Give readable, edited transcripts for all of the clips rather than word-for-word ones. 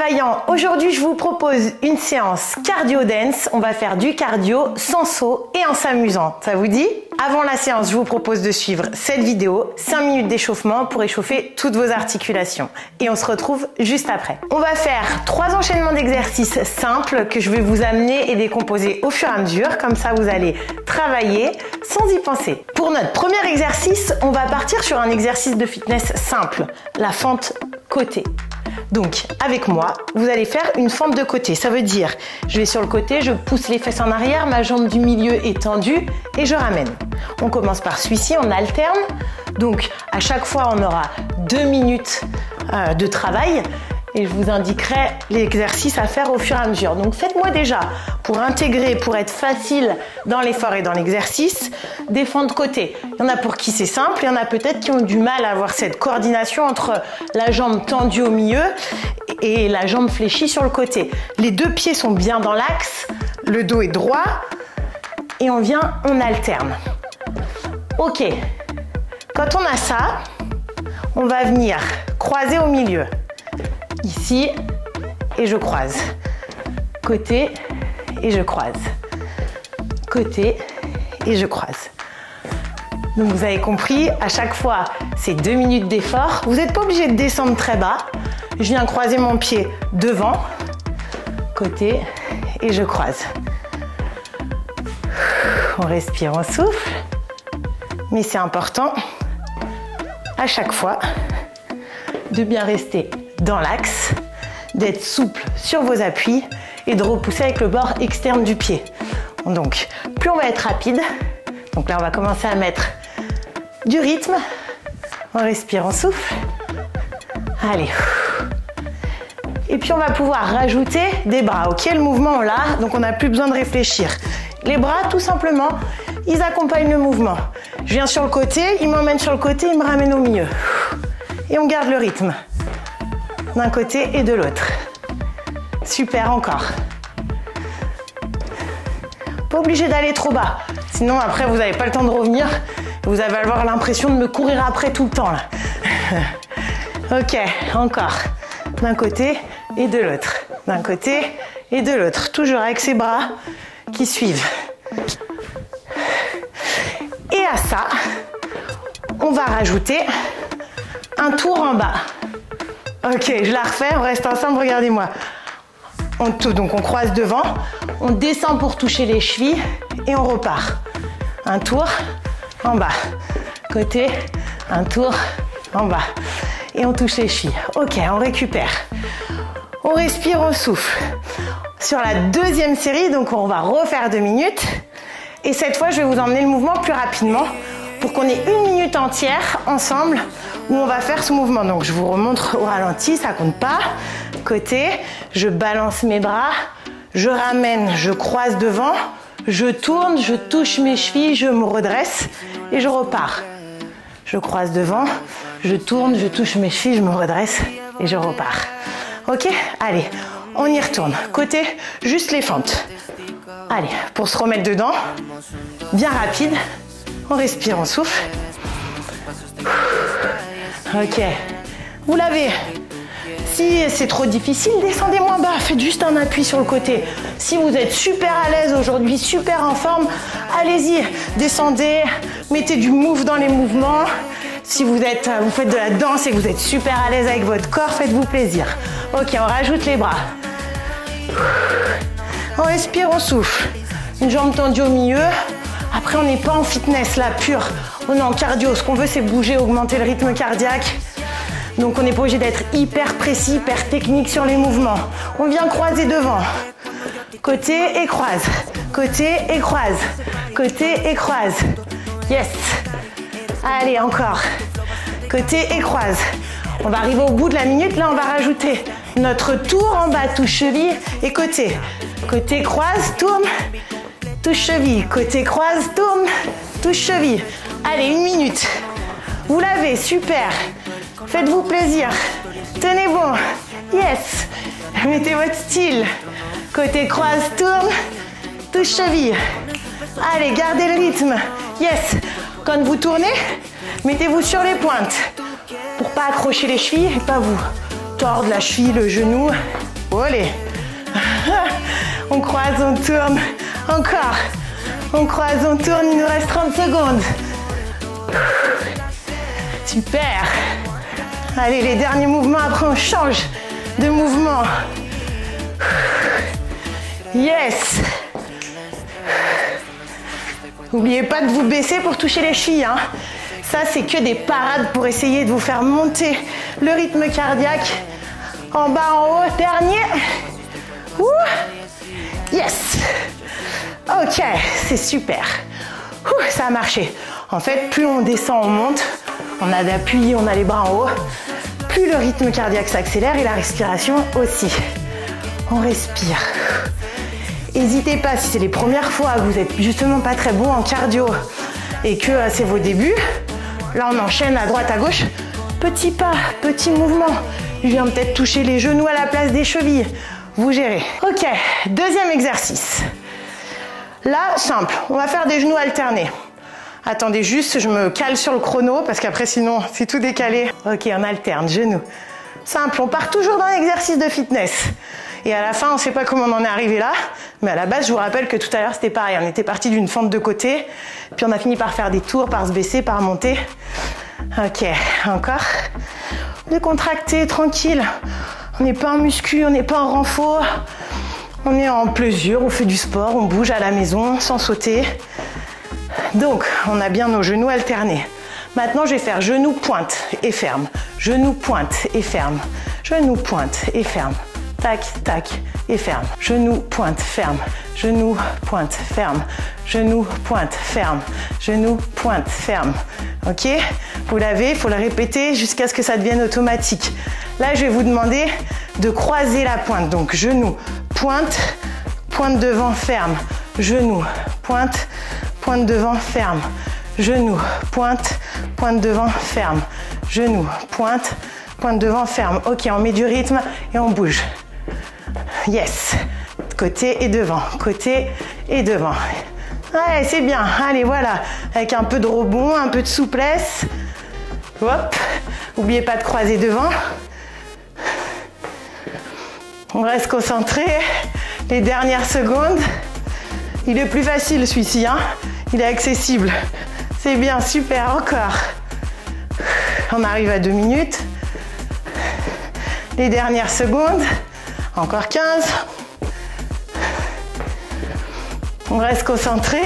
vaillants, aujourd'hui je vous propose une séance cardio dance. On va faire du cardio sans saut et en s'amusant. Ça vous dit? Avant la séance, je vous propose de suivre cette vidéo, 5 minutes d'échauffement pour échauffer toutes vos articulations. Et on se retrouve juste après. On va faire 3 enchaînements d'exercices simples que je vais vous amener et décomposer au fur et à mesure. Comme ça, vous allez travailler sans y penser. Pour notre premier exercice, on va partir sur un exercice de fitness simple, la fente côté. Donc, avec moi, vous allez faire une fente de côté. Ça veut dire, je vais sur le côté, je pousse les fesses en arrière, ma jambe du milieu est tendue et je ramène. On commence par celui-ci, on alterne. Donc, à chaque fois, on aura 2 minutes de travail et je vous indiquerai l'exercice à faire au fur et à mesure. Donc, faites-moi déjà, pour intégrer, pour être facile dans l'effort et dans l'exercice, des fentes côté. Il y en a pour qui c'est simple, il y en a peut-être qui ont du mal à avoir cette coordination entre la jambe tendue au milieu et la jambe fléchie sur le côté. Les 2 pieds sont bien dans l'axe, le dos est droit et on alterne. Ok, quand on a ça, on va venir croiser au milieu. Ici, et je croise. Côté, et je croise. Côté, et je croise. Donc vous avez compris, à chaque fois, c'est 2 minutes d'effort. Vous n'êtes pas obligé de descendre très bas. Je viens croiser mon pied devant, côté, et je croise. On respire, on souffle. Mais c'est important, à chaque fois, de bien rester dans l'axe, d'être souple sur vos appuis et de repousser avec le bord externe du pied. Donc, plus on va être rapide, donc là on va commencer à mettre du rythme. On respire, on souffle. Allez. Et puis on va pouvoir rajouter des bras. Ok, le mouvement on l'a, donc on n'a plus besoin de réfléchir. Les bras, tout simplement, ils accompagnent le mouvement. Je viens sur le côté, il m'emmène sur le côté, il me ramène au milieu. Et on garde le rythme. D'un côté et de l'autre. Super, encore. Pas obligé d'aller trop bas. Sinon, après, vous n'avez pas le temps de revenir. Vous allez avoir l'impression de me courir après tout le temps, là. Ok, encore. D'un côté et de l'autre. D'un côté et de l'autre. Toujours avec ses bras qui suivent. Et à ça, on va rajouter un tour en bas. Ok, je la refais, on reste ensemble, regardez-moi. Donc on croise devant, on descend pour toucher les chevilles et on repart. Un tour en bas. Côté, un tour en bas. Et on touche les chevilles. Ok, on récupère. On respire, on souffle. Sur la deuxième série, donc on va refaire 2 minutes. Et cette fois, je vais vous emmener le mouvement plus rapidement pour qu'on ait 1 minute entière ensemble où on va faire ce mouvement. Donc je vous remontre au ralenti, ça compte pas. Côté, je balance mes bras, je ramène, je croise devant, je tourne, je touche mes chevilles, je me redresse et je repars. Je croise devant, je tourne, je touche mes chevilles, je me redresse et je repars. Ok, allez, on y retourne. Côté, juste les fentes. Allez, pour se remettre dedans, bien rapide, on respire, on souffle. Ok, vous l'avez. Si c'est trop difficile, descendez moins bas, faites juste un appui sur le côté. Si vous êtes super à l'aise aujourd'hui, super en forme, allez-y, descendez, mettez du move dans les mouvements. Si vous faites de la danse et que vous êtes super à l'aise avec votre corps, faites-vous plaisir. Ok, on rajoute les bras. On respire, on souffle. Une jambe tendue au milieu. Après, on n'est pas en fitness là, pur. On est en cardio. Ce qu'on veut, c'est bouger, augmenter le rythme cardiaque. Donc, on n'est pas obligé d'être hyper précis, hyper technique sur les mouvements. On vient croiser devant. Côté et croise. Côté et croise. Côté et croise. Yes. Allez, encore. Côté et croise. On va arriver au bout de la minute. Là, on va rajouter notre tour en bas, touche cheville et côté. Côté croise, tourne, touche cheville. Côté croise, tourne, touche cheville. Allez, 1 minute. Vous l'avez, super. Faites-vous plaisir. Tenez bon. Yes. Mettez votre style. Côté croise, tourne, touche cheville. Allez, gardez le rythme. Yes. Quand vous tournez, mettez-vous sur les pointes pour pas accrocher les chevilles et pas vous tordre la cheville, le genou. Allez. On croise, on tourne. Encore. On croise, on tourne. Il nous reste 30 secondes. Super. Allez, les derniers mouvements. Après, on change de mouvement. Yes. N'oubliez pas de vous baisser pour toucher les chevilles. Hein. Ça, c'est que des parades pour essayer de vous faire monter le rythme cardiaque. En bas, en haut. Dernier. Ouh. Yes. Ok, c'est super. Ouh, ça a marché. En fait, plus on descend, on monte. On a d'appui, on a les bras en haut. Plus le rythme cardiaque s'accélère et la respiration aussi. On respire. N'hésitez pas, si c'est les premières fois que vous êtes justement pas très bon en cardio et que c'est vos débuts, là on enchaîne à droite, à gauche. Petit pas, petit mouvement. Je viens peut-être toucher les genoux à la place des chevilles. Vous gérez. Ok, deuxième exercice. Là, simple, on va faire des genoux alternés. Attendez juste, je me cale sur le chrono parce qu'après sinon c'est tout décalé. Ok, on alterne, genoux. Simple, on part toujours dans l'exercice de fitness. Et à la fin, on ne sait pas comment on en est arrivé là. Mais à la base, je vous rappelle que tout à l'heure, c'était pareil. On était parti d'une fente de côté. Puis on a fini par faire des tours, par se baisser, par monter. Ok, encore. Décontracté, tranquille. On n'est pas en muscu, on n'est pas en renfort. On est en plaisir, on fait du sport, on bouge à la maison sans sauter. Donc, on a bien nos genoux alternés. Maintenant, je vais faire genou, pointe et ferme. Genou, pointe et ferme. Genou, pointe et ferme. Tac, tac et ferme. Genou, pointe, ferme. Genou, pointe, ferme. Genou, pointe, ferme. Genou, pointe, ferme. Ok? Vous l'avez, il faut le répéter jusqu'à ce que ça devienne automatique. Là, je vais vous demander de croiser la pointe. Donc, genou, pointe, pointe devant, ferme. Genou, pointe, pointe devant, ferme. Genou, pointe, pointe devant, ferme. Genou, pointe, pointe devant, ferme. Ok, on met du rythme et on bouge. Yes. Côté et devant, côté et devant. Ouais, c'est bien. Allez, voilà. Avec un peu de rebond, un peu de souplesse. Hop. N'oubliez pas de croiser devant. On reste concentré. Les dernières secondes. Il est plus facile celui-ci, hein. Il est accessible. C'est bien, super, encore. On arrive à 2 minutes. Les dernières secondes. Encore 15. On reste concentré.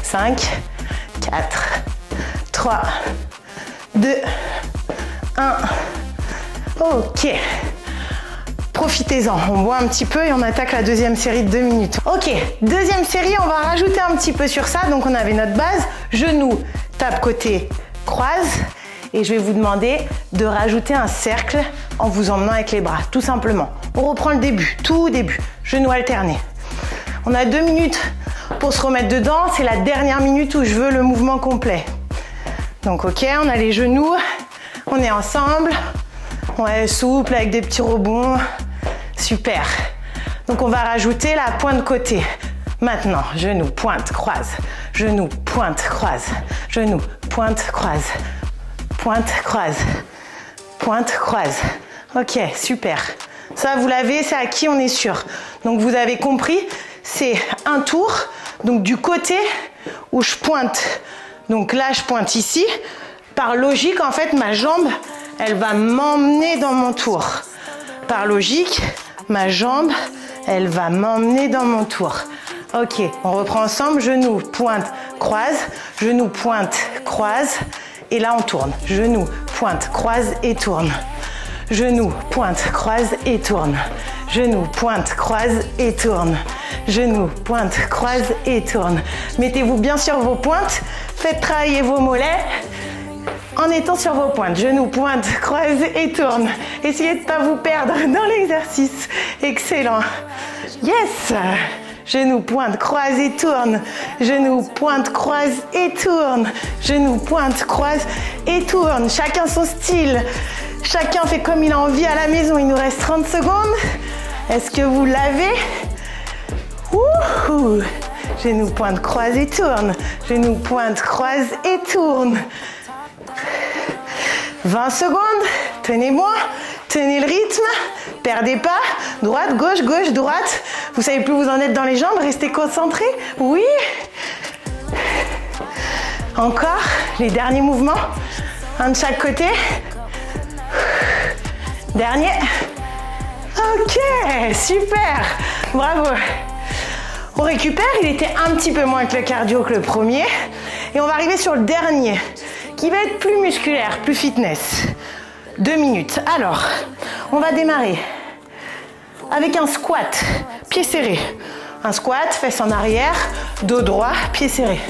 5, 4, 3, 2, 1. Ok. Profitez-en, on boit un petit peu et on attaque la deuxième série de 2 minutes. Ok, deuxième série, on va rajouter un petit peu sur ça. Donc on avait notre base, genou, tape côté, croise. Et je vais vous demander de rajouter un cercle en vous emmenant avec les bras, tout simplement. On reprend le début, tout début, genou alterné. On a 2 minutes pour se remettre dedans. C'est la dernière minute où je veux le mouvement complet. Donc ok, on a les genoux, on est ensemble. On est souple avec des petits rebonds. Super. Donc on va rajouter la pointe côté. Maintenant, genou, pointe, croise. Genou, pointe, croise. Genou, pointe, croise. Pointe, croise. Pointe, croise. Ok, super. Ça, vous l'avez, c'est acquis, on est sûr. Donc vous avez compris, c'est un tour. Donc du côté où je pointe. Donc là, je pointe ici. Par logique, en fait, ma jambe, elle va m'emmener dans mon tour. Par logique, ma jambe, elle va m'emmener dans mon tour. Ok, on reprend ensemble. Genou, pointe, croise. Genou, pointe, croise. Et là, on tourne. Genou, pointe, croise et tourne. Genou, pointe, croise et tourne. Genou, pointe, croise et tourne. Genou, pointe, croise et tourne. Mettez-vous bien sur vos pointes. Faites travailler vos mollets en étant sur vos pointes. Genou, pointe, croise et tourne. Essayez de ne pas vous perdre dans l'exercice. Excellent. Yes. Genou, pointe, croise et tourne. Genou, pointe, croise et tourne. Genou, pointe, croise et tourne. Chacun son style. Chacun fait comme il a envie à la maison. Il nous reste 30 secondes. Est-ce que vous l'avez? Ouh. Genou, pointe, croise et tourne. Genou, pointe, croise et tourne. 20 secondes. Tenez bon. Tenez le rythme. Perdez pas. Droite, gauche, gauche, droite. Vous savez plus où vous en êtes dans les jambes. Restez concentrés. Oui. Encore. Les derniers mouvements. Un de chaque côté. Dernier. Ok, super. Bravo. On récupère. Il était un petit peu moins que le cardio que le premier. Et on va arriver sur le dernier, qui va être plus musculaire, plus fitness. 2 minutes. Alors, on va démarrer avec un squat, pied serré. Un squat, fesses en arrière, dos droit, pied serré.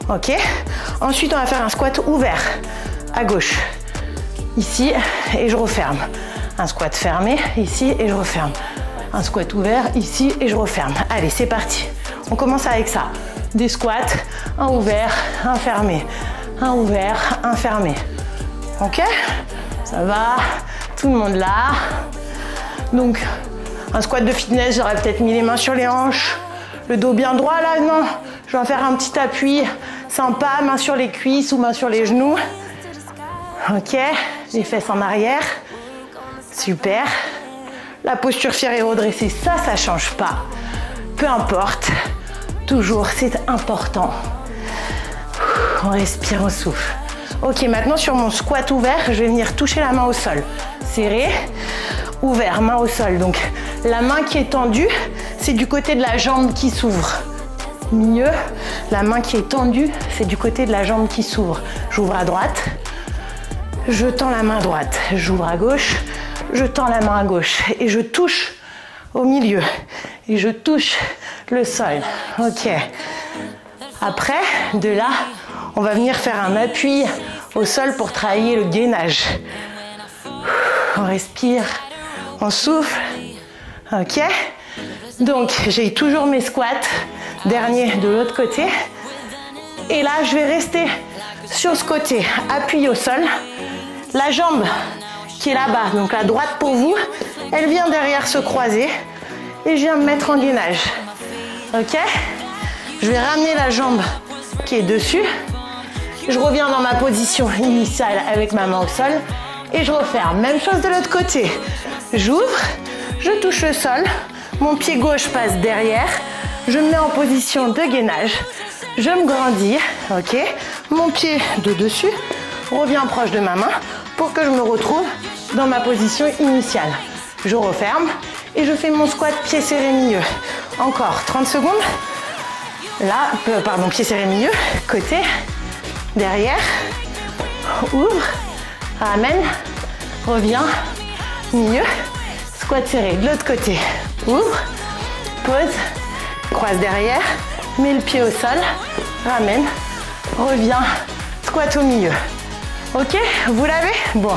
Ok. Ensuite, on va faire un squat ouvert, à gauche. Ici, et je referme. Un squat fermé, ici, et je referme. Un squat ouvert, ici, et je referme. Allez, c'est parti. On commence avec ça. Des squats, un ouvert, un fermé. Un ouvert, un fermé. Ok? Ça va? Tout le monde là? Donc, un squat de fitness, j'aurais peut-être mis les mains sur les hanches. Le dos bien droit, là, non. Je vais faire un petit appui sympa, main sur les cuisses ou main sur les genoux. Ok? Les fesses en arrière. Super. La posture fière et redressée, ça change pas. Peu importe. Toujours, c'est important. On respire, on souffle. Ok, maintenant sur mon squat ouvert, je vais venir toucher la main au sol. Serré, ouvert, main au sol. Donc la main qui est tendue, c'est du côté de la jambe qui s'ouvre. Mieux, la main qui est tendue, c'est du côté de la jambe qui s'ouvre. J'ouvre à droite, je tends la main à droite. J'ouvre à gauche, je tends la main à gauche. Et je touche au milieu. Et je touche le sol. Ok. Après, de là, on va venir faire un appui au sol pour travailler le gainage. On respire, on souffle. Ok. Donc, j'ai toujours mes squats. Dernier de l'autre côté. Et là, je vais rester sur ce côté, appuyé au sol. La jambe qui est là-bas, donc la droite pour vous, elle vient derrière se croiser. Et je viens me mettre en gainage. Ok? Je vais ramener la jambe qui est dessus. Je reviens dans ma position initiale avec ma main au sol. Et je referme. Même chose de l'autre côté. J'ouvre, je touche le sol. Mon pied gauche passe derrière. Je me mets en position de gainage. Je me grandis. Ok? Mon pied de dessus revient proche de ma main pour que je me retrouve dans ma position initiale. Je referme et je fais mon squat pied serré milieu. Encore 30 secondes. Là, pardon, pied serré milieu, côté, derrière, ouvre, ramène, reviens, milieu, squat serré. De l'autre côté, ouvre, pose, croise derrière, mets le pied au sol, ramène, reviens, squat au milieu. Ok, vous l'avez? Bon,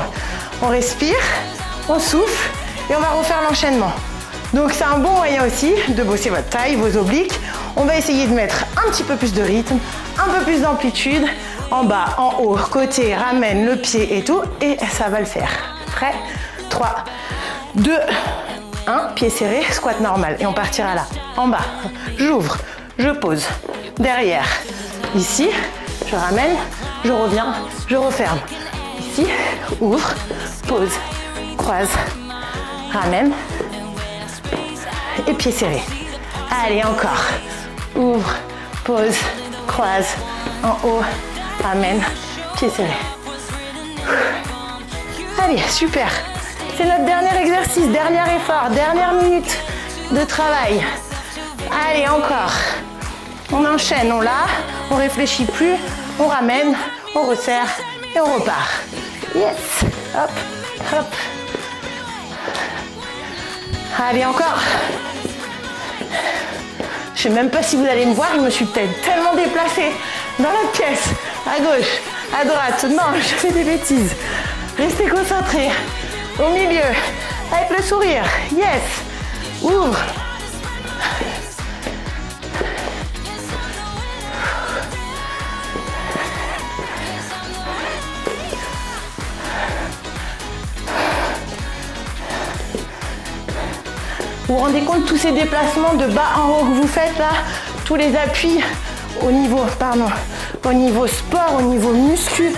on respire, on souffle et on va refaire l'enchaînement. Donc c'est un bon moyen aussi de bosser votre taille, vos obliques. On va essayer de mettre un petit peu plus de rythme, un peu plus d'amplitude, en bas, en haut, côté, ramène le pied et tout, et ça va le faire. Prêt? 3, 2, 1, pied serré, squat normal, et on partira là. En bas, j'ouvre, je pose, derrière, ici, je ramène, je reviens, je referme. Ici, ouvre, pose, croise, ramène, et pied serré. Allez, encore. Ouvre, pose, croise, en haut, ramène, pied serré. Allez, super. C'est notre dernier exercice, dernier effort, dernière minute de travail. Allez, encore. On enchaîne, on l'a, on réfléchit plus, on ramène, on resserre et on repart. Yes. Hop, hop. Allez, encore. Je sais même pas si vous allez me voir, je me suis peut-être tellement déplacée dans la pièce, à gauche, à droite. Non, je fais des bêtises. Restez concentrés. Au milieu, avec le sourire. Yes. Ouvre. Vous vous rendez compte de tous ces déplacements de bas en haut que vous faites là? tous les appuis au niveau sport, au niveau muscu,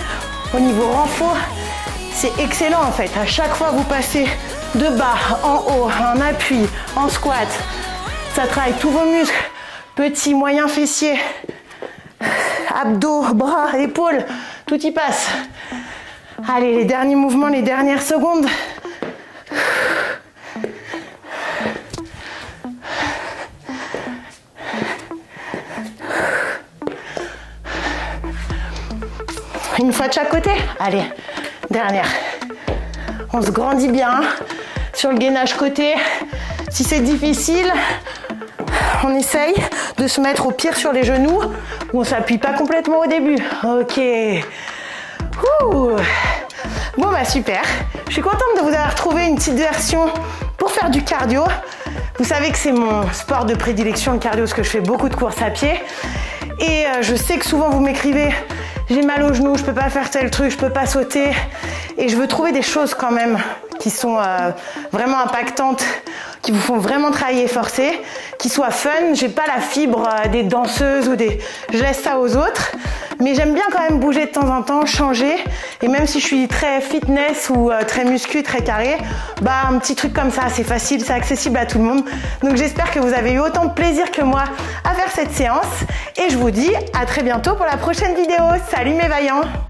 au niveau renfort. C'est excellent en fait. À chaque fois vous passez de bas en haut, en appui, en squat. Ça travaille tous vos muscles, petits, moyens fessiers, abdos, bras, épaules, tout y passe. Allez, les derniers mouvements, les dernières secondes. Une fois de chaque côté. Allez, dernière. On se grandit bien sur le gainage côté. Si c'est difficile, on essaye de se mettre au pire sur les genoux où on s'appuie pas complètement au début. Ok. Ouh. Bon bah super. Je suis contente de vous avoir trouvé une petite version pour faire du cardio. Vous savez que c'est mon sport de prédilection, le cardio, parce que je fais beaucoup de courses à pied. Et je sais que souvent vous m'écrivez « J'ai mal aux genoux, je peux pas faire tel truc, je peux pas sauter ». Et je veux trouver des choses quand même qui sont vraiment impactantes, qui vous font vraiment travailler et forcer, qui soient fun. J'ai pas la fibre des danseuses ou des... Je laisse ça aux autres. Mais j'aime bien quand même bouger de temps en temps, changer. Et même si je suis très fitness ou très muscu, très carré, bah un petit truc comme ça, c'est facile, c'est accessible à tout le monde. Donc j'espère que vous avez eu autant de plaisir que moi à faire cette séance. Et je vous dis à très bientôt pour la prochaine vidéo. Salut mes vaillants!